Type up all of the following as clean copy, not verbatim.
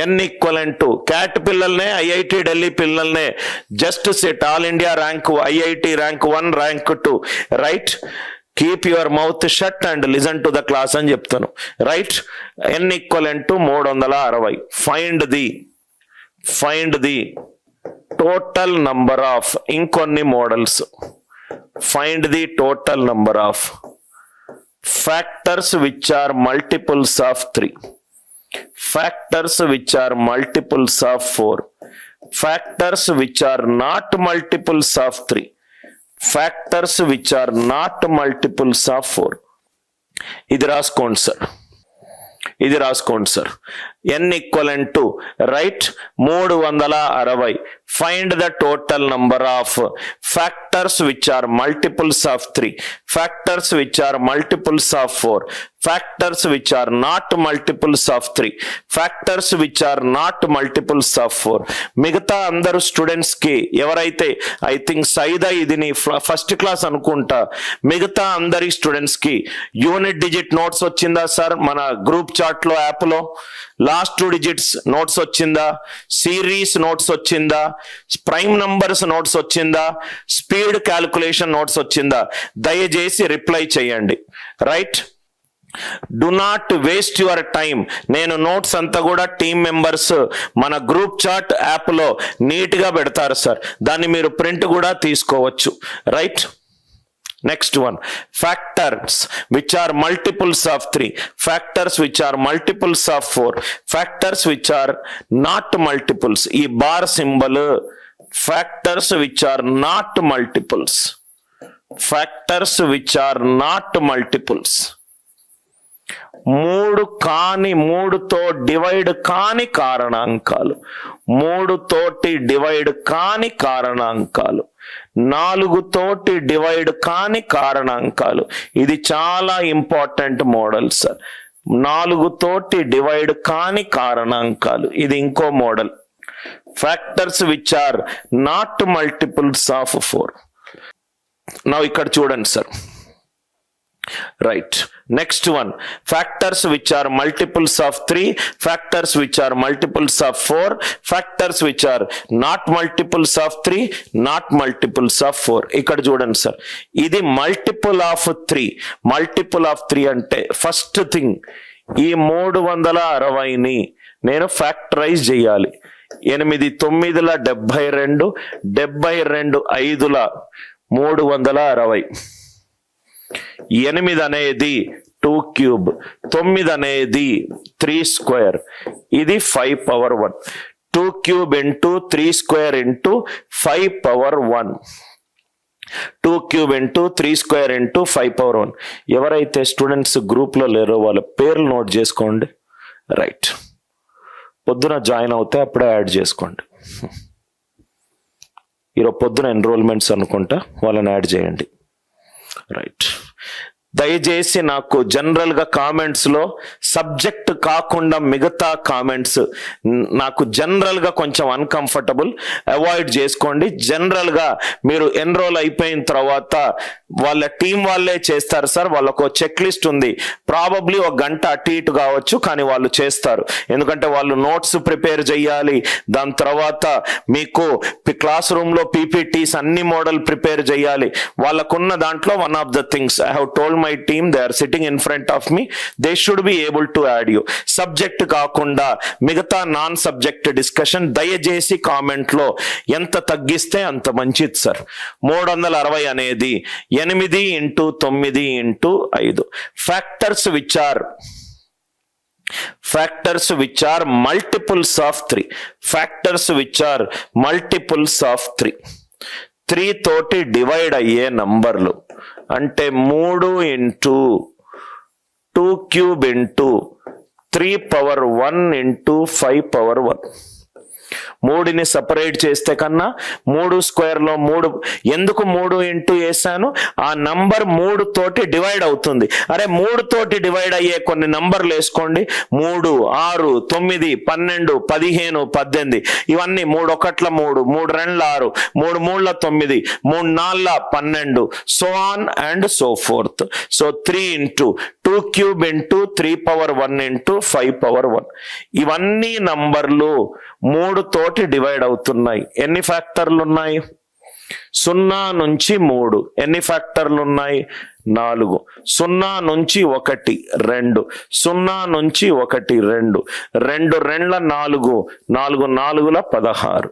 n equivalent to CAT పిల్లల్నే IIT Delhi పిల్లల్నే just set all India rank IIT rank 1 rank 2 right. Keep your mouth shut and listen to the class అని చెప్తాను right. n equivalent to 360. Find the total number of ఇంకొన్ని models. Find the total number of factors which are multiples of 3, factors which are multiples of 4, factors which are not multiples of 3, factors which are not multiples of 4. ఇది రాసుకోండి సార్. n equivalent to right 360. Find the total number of factors which are multiples of 3, factors which are multiples of 4, factors which are not multiples of 3, factors which are not multiples of 4. మిగతా అందరు students కి ఎవరైతే I think Saida ఇది నీ first class అనుకుంటా, మిగతా అందరి students కి యూనిట్ డిజిట్ నోట్స్ వచ్చిందా సార్? మన గ్రూప్ చాట్ లో యాప్ లో లాస్ట్ 2 డిజిట్స్ నోట్స్ వచ్చిందా? సిరీస్ నోట్స్ వచ్చిందా? ప్రైమ్ నంబర్స్ నోట్స్ వచ్చిందా? స్పీడ్ క్యాల్కులేషన్ నోట్స్ వచ్చిందా? దయచేసి రిప్లై చేయండి right. Do not waste your time. నేను నోట్స్ అంతా కూడా టీమ్ మెంబర్స్ మన గ్రూప్ చాట్ యాప్ లో నీట్ గా పెడతారు సార్, దాన్ని మీరు ప్రింట్ కూడా తీసుకోవచ్చు right. Next one, factors which are multiples of 3, factors which are multiples of 4, factors which are not multiples. ఈ bar symbol factors which are not multiples, factors which are not multiples. 3తో divide కాని కారణాంకాలు, 3తోటి divide కాని కారణాంకాలు, 4తోటి divide కాని కారణాంకాలు. ఇది చాలా important model sir. 4తోటి డివైడ్ కాని కారణాంకాలు ఇది ఇంకో model. Factors which are not multiples of 4. నా ఇక్కడ చూడండి sir right. Next one, factors which are multiples of 3, factors which are multiples of 4, factors which are not multiples of 3, not multiples of 4. ఇక్కడ చూడండి sir, ఇది multiple of 3. Multiple of 3 అంటే first thing ఈ 360ని నేను factorise చేయాలి. 8 9ల 72, 72 5ల 360. 8 అనేది 2 cube, 9 అనేది 3 square, ఇది 5 power 1. 2 cube into 3 square into 5 power 1. 2 cube into 3 square into 5 power 1. ఎవరైతే స్టూడెంట్స్ గ్రూప్ లో లేరో వాళ్ళ పేర్లు నోట్ చేసుకోండి రైట్. పొద్దున జాయిన్ అవుతే అప్పుడే యాడ్ చేసుకోండి. ఈరోజు పొద్దున ఎన్రోల్మెంట్స్ అనుకుంటా, వాళ్ళని యాడ్ చేయండి రైట్. దయచేసి నాకు జనరల్ గా కామెంట్స్ లో సబ్జెక్ట్ కాకుండా మిగతా కామెంట్స్ నాకు జనరల్ గా కొంచెం అన్కంఫర్టబుల్, అవాయిడ్ చేసుకోండి. జనరల్ గా మీరు ఎన్రోల్ అయిపోయిన తర్వాత వాళ్ళ టీం వాళ్ళే చేస్తారు సార్. వాళ్ళకు చెక్ లిస్ట్ ఉంది, ప్రాబబ్లీ 1 గంట అటు ఇటు కావచ్చు, కానీ వాళ్ళు చేస్తారు. ఎందుకంటే వాళ్ళు నోట్స్ ప్రిపేర్ చేయాలి, దాని తర్వాత మీకు క్లాస్ రూమ్ లో పీపీటీస్ అన్ని మోడల్ ప్రిపేర్ చేయాలి. వాళ్ళకున్న దాంట్లో one of the things I have told my team, they are sitting in front of me, they should be able to add you. Subject కాకుండా మిగతా నాన్ సబ్జెక్ట్ డిస్కషన్ దయచేసి comment లో ఎంత తగ్గిస్తే అంత మంచిది సార్. 360 అనేది 8 into 9 into 5. Factors which are multiples of 3, factors which are multiples of 3. 3 తోటి డివైడ్ అయ్యే నంబర్లు అంటే 3 into 2 cube into 3 power 1 into 5 power 1. 3ని సపరేట్ చేస్తే కన్నా 3 స్క్వేర్ లో 3 ఎందుకు 3 ఇంటూ వేసాను, ఆ నంబర్ 3 తోటి డివైడ్ అవుతుంది. అరే 3 తోటి డివైడ్ అయ్యే కొన్ని నంబర్లు వేసుకోండి. 3, 6, 9, 12, 15, 18 ఇవన్నీ 3 1 3, 3 2 6, 3 3 9, 3 4 12, so on and so fourth. So 3 into 2 cube into 3 power 1 into 5 power 1. ఇవన్నీ నంబర్లు 3 తోటి డివైడ్ అవుతున్నాయి. ఎన్ని ఫ్యాక్టర్లు ఉన్నాయి? 0 నుంచి 3. ఎన్ని ఫ్యాక్టర్లు ఉన్నాయి? 4. 0 నుంచి 1 2, 0 నుంచి 1 2, 2 2 4, 4 4 16.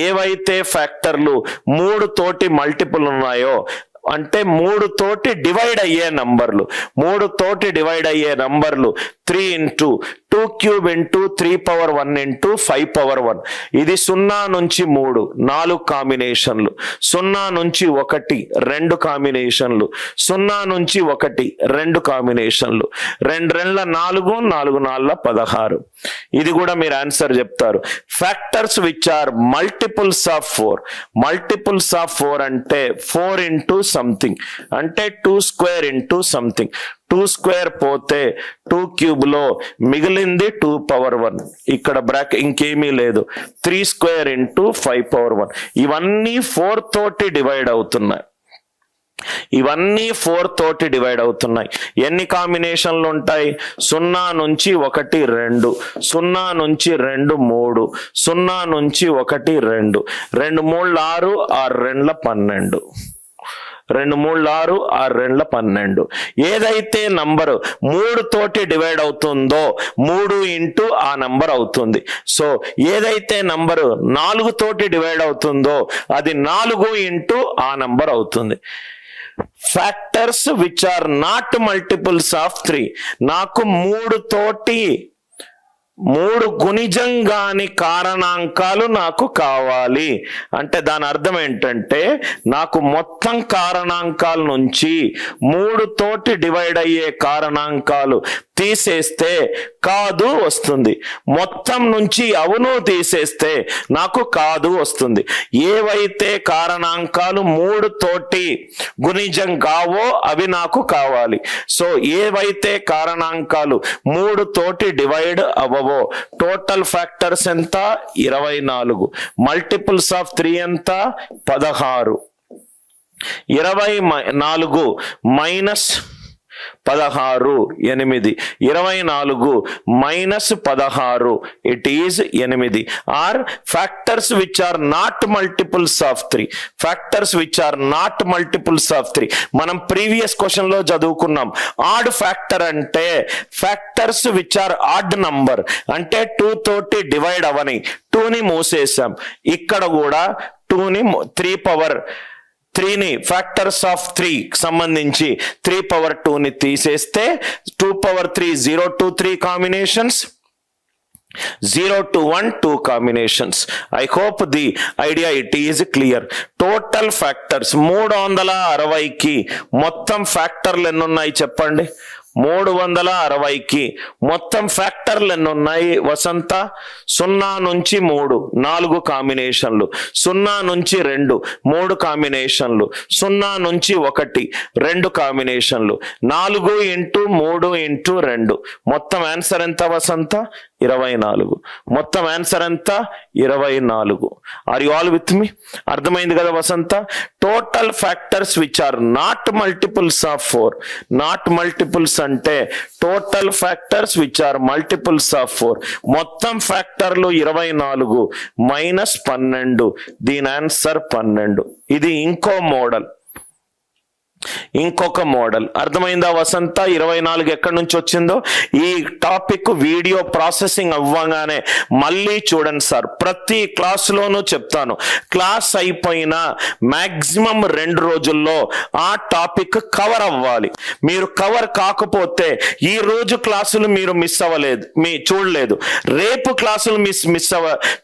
ఏవైతే ఫ్యాక్టర్లు 3 తోటి మల్టిపుల్ ఉన్నాయో అంటే 3 తోటి డివైడ్ అయ్యే నంబర్లు, 3 తోటి డివైడ్ అయ్యే నంబర్లు 3 into 2 cube into 3 power 1 into 5 power 1. ఇది 0 నుంచి 3 4 కాంబినేషన్లు, 0 నుంచి 1 2 కాంబినేషన్లు, 0 నుంచి 1 2 కాంబినేషన్లు, 2 2 4, 4 4 16. ఇది కూడా మీరు ఆన్సర్ చెప్తారు. Factors which are multiples of 4. Multiples of 4 అంటే 4 ఇంటూ సంథింగ్ అంటే 2 స్క్వేర్ ఇంటూ సంథింగ్. 2 స్క్వేర్ పోతే 2 క్యూబ్ లో మిగిలింది 2 పవర్ 1. ఇక్కడ బ్రాకెట్ ఇంకేమీ లేదు. 3 స్క్వేర్ ఇంటూ 5 పవర్ 1. ఇవన్నీ 4 తోటి డివైడ్ అవుతున్నాయి. ఇవన్నీ 4 తోటి డివైడ్ అవుతున్నాయి. ఎన్ని కాంబినేషన్లు ఉంటాయి? 0 నుంచి 1 2, 0 నుంచి 2 3, 0 నుంచి 1 2, 2 3 6, 6 2 12, 2 3 6, 6 2 12. ఏదైతే నంబరు 3 తోటి డివైడ్ అవుతుందో 3 ఇంటూ ఆ నంబర్ అవుతుంది. సో ఏదైతే నంబరు 4 తోటి డివైడ్ అవుతుందో అది 4 ఇంటూ ఆ నంబర్ అవుతుంది. Factors which are not multiples of 3. నాకు 3 తోటి 3 గుణిజంగాని కారణాంకాలు నాకు కావాలి అంటే దాని అర్థం ఏంటంటే నాకు మొత్తం కారణాంకాల నుంచి 3 తోటి డివైడ్ అయ్యే కారణాంకాలు తీసేస్తే కాదు వస్తుంది. మొత్తం నుంచి అవును తీసేస్తే నాకు కాదు వస్తుంది. ఏవైతే కారణాంకాలు 3 తోటి గుణిజం కావో అవి నాకు కావాలి. సో ఏవైతే కారణాంకాలు 3 తోటి డివైడ్ అవ్వవో టోటల్ ఫ్యాక్టర్స్ ఎంత? 24. మల్టిపుల్స్ ఆఫ్ 3 ఎంత? 16. 24 minus 16 8. 24 minus 16 it is 8. Or factors which are not multiples of 3. Factors which are not multiples of 3 మనం ప్రీవియస్ క్వశ్చన్ లో చదువుకున్నాం. ఆడ్ ఫ్యాక్టర్ అంటే factors which are odd number అంటే 2 తోటి divide అవని 2ని మూసేసాం. ఇక్కడ కూడా 2ని 3 పవర్ 3ని ఫ్యాక్టర్స్ ఆఫ్ 3 సంబంధించి 3 పవర్ 2ని తీసేస్తే 2 power 3 0 to 3 combinations, 0 to 1 2 combinations. I hope the idea it is clear. Total factors 360కి మొత్తం ఫ్యాక్టర్లు ఎన్ని ఉన్నాయి చెప్పండి? 360కి మొత్తం ఫ్యాక్టర్లు ఎన్ని ఉన్నాయి వసంత? 0 నుంచి 3 4 కాంబినేషన్లు, 0 నుంచి 2 3 కాంబినేషన్లు, 0 నుంచి 1 2 కాంబినేషన్లు, 4 ఇంటూ 3 ఇంటూ 2 మొత్తం ఆన్సర్ ఎంత వసంత? 24. మొత్తం ఆన్సర్ ఎంత? 24. Are you all with me? అర్థమైంది కదా Vasantha? Total factors which are not multiples of 4. Not multiples అంటే total factors which are multiples of 4. మొత్తం ఫ్యాక్టర్లు 24 మైనస్ 12. దీని ఆన్సర్ 12. ఇది ఇంకో మోడల్. ఇంకొక మోడల్ అర్థమైందా వసంత? 24 ఎక్కడి నుంచి వచ్చిందో ఈ టాపిక్ వీడియో ప్రాసెసింగ్ అవ్వగానే మళ్ళీ చూడండి సార్. ప్రతి క్లాసులోనూ చెప్తాను, క్లాస్ అయిపోయిన మాక్సిమం 2 రోజుల్లో ఆ టాపిక్ కవర్ అవ్వాలి. మీరు కవర్ కాకపోతే ఈ రోజు క్లాసులు మీరు మిస్ అవ్వలేదు, చూడలేదు. రేపు క్లాసులు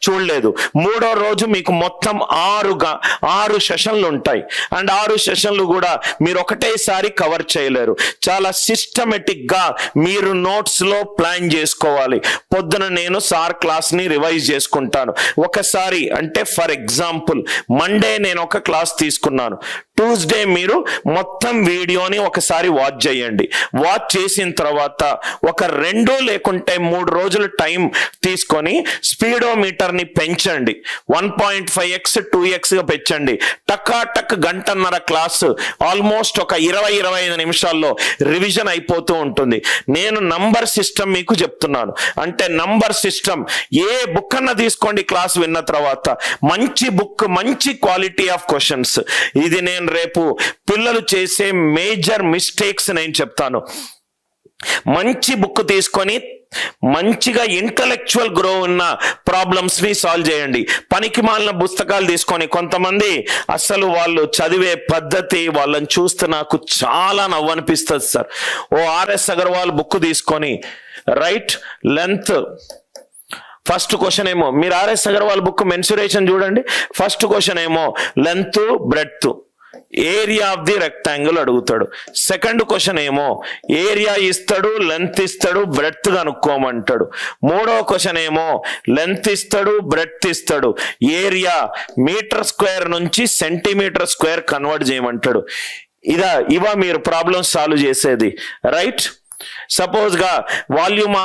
చూడలేదు. 3వ రోజు మీకు మొత్తం 6 సెషన్లు ఉంటాయి. అండ్ 6 సెషన్లు కూడా మీరు ఒకటేసారి కవర్ చేయలేరు. చాలా సిస్టమేటిక్ గా మీరు నోట్స్ లో ప్లాన్ చేసుకోవాలి. పొద్దున నేను సార్ క్లాస్ ని రివైజ్ చేసుకుంటాను ఒకసారి. అంటే ఫర్ ఎగ్జాంపుల్ మండే నేను ఒక క్లాస్ తీసుకున్నాను. ట్యూస్డే మీరు మొత్తం వీడియోని ఒకసారి వాచ్ చేయండి. వాచ్ చేసిన తర్వాత ఒక 2 లేకుంటే 3 రోజులు టైం తీసుకొని స్పీడోమీటర్ని పెంచండి. 1.5x 2x గా పెంచండి. టక్ గంటన్నర క్లాస్ ఆల్మోస్ట్ ఒక 20-25 నిమిషాల్లో రివిజన్ అయిపోతూ ఉంటుంది. నేను నంబర్ సిస్టమ్ మీకు చెప్తున్నాను. అంటే నంబర్ సిస్టమ్ ఏ బుక్ అన్నా తీసుకోండి క్లాస్ విన్న తర్వాత, మంచి బుక్, మంచి క్వాలిటీ ఆఫ్ క్వశ్చన్స్. ఇది నేను రేపు పిల్లలు చేసే మేజర్ మిస్టేక్స్ నేను చెప్తాను. మంచి బుక్ తీసుకొని మంచిగా ఇంటలెక్చువల్ గ్రో ఉన్న ప్రాబ్లమ్స్ ని సాల్వ్ చేయండి. పనికి మాలిన పుస్తకాలు తీసుకొని, కొంతమంది అసలు వాళ్ళు చదివే పద్ధతి వాళ్ళని చూస్తే నాకు చాలా నవ్వనిపిస్తుంది సార్. ఓ ఆర్ఎస్ అగర్వాల్ బుక్ తీసుకొని రైట్ లెంత్, ఫస్ట్ క్వశ్చన్ ఏమో మీరు ఆర్ఎస్ అగర్వాల్ బుక్ మెన్సురేషన్ చూడండి. ఫస్ట్ క్వశ్చన్ ఏమో length breadth area of the rectangle అడుగుతాడు. సెకండ్ క్వశ్చన్ ఏమో ఏరియా ఇస్తాడు, లెంత్ ఇస్తాడు, బ్రెడ్త్ కనుక్కోమంటాడు. మూడో క్వశ్చన్ ఏమో లెంత్ ఇస్తాడు, బ్రెడ్త్ ఇస్తాడు, ఏరియా మీటర్ స్క్వేర్ నుంచి సెంటీమీటర్ స్క్వేర్ కన్వర్ట్ చేయమంటాడు. ఇవా మీరు ప్రాబ్లమ్ సాల్వ్ చేసేది, రైట్? సపోజ్ గా వాల్యూమ్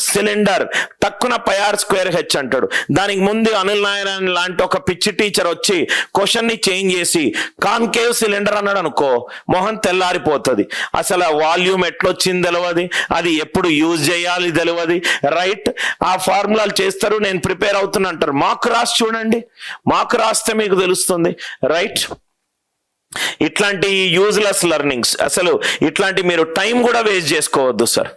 సిలిండర్ తక్కువ పైఆర్ స్క్వేర్ హెచ్ అంటాడు. దానికి ముందు అనిల్ నారాయణ లాంటి ఒక పిచ్చి టీచర్ వచ్చి క్వశ్చన్ ని చేంజ్ చేసి కాన్కేవ్ సిలిండర్ అన్నాడు అనుకో, మొహం తెల్లారిపోతుంది. అసలు ఆ వాల్యూమ్ ఎట్లొచ్చింది తెలియదు, అది ఎప్పుడు యూజ్ చేయాలి తెలియదు, రైట్? ఆ ఫార్ములాలు చేస్తారు, నేను ప్రిపేర్ అవుతున్నా అంటారు. మాకు రాసి చూడండి, మాకు రాస్తే మీకు తెలుస్తుంది, రైట్? ఇట్లాంటి యూజ్లెస్ లెర్నింగ్స్, అసలు ఇట్లాంటి మీరు టైం కూడా వేస్ట్ చేసుకోవద్దు సార్.